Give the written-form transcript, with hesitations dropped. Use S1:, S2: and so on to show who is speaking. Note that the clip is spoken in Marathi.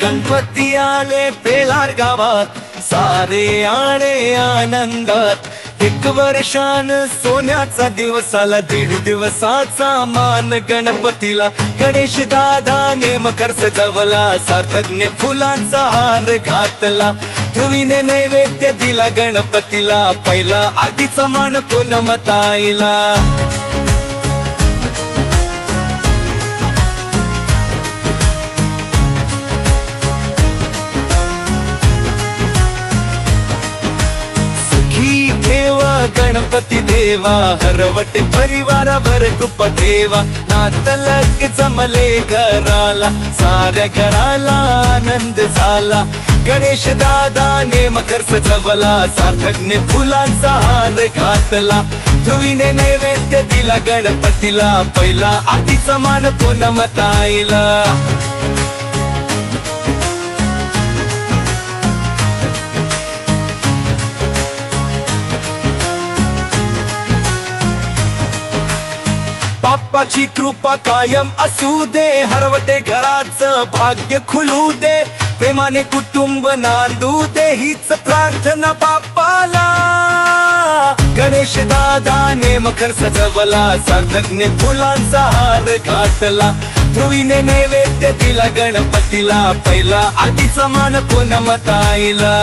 S1: गणपती आले पेलार गावात, सारे आले आनंदात। एक वर्षान सोन्याचा दिवस आला, 1.5 दिवसाचा मान गणपतीला। गणेश दादाने मकर सजवला, सार्थकने फुलांचा हार घातला। धुवीने नैवेद्य दिला गणपतीला, पहिला आधीचा मान पूनमताईला। गणपती देवा हरवटे परिवारावर कृपा ठेवा। नातलग जमले घराला, साऱ्या घराला आनंद झाला। गणेश दादाने मकर सजवला, सार्थकने फुलांचा हार घातला। धुवीने नैवेद्य दिला गणपतीला, पहिला आधीचा मान पूनमताईला। बाप्पाची कृपा कायम असू दे, हरवते घराचं भाग्य खुलू दे। प्रेमाने कुटुंब नांदू दे, हीच प्रार्थना बाप्पाला। गणेश दादाने मकर सजवला, सार्थकने फुलांचा हार घातला। धुवीने नैवेद्य दिला गणपतीला, पहिला आधीचा मान पूनमताईला।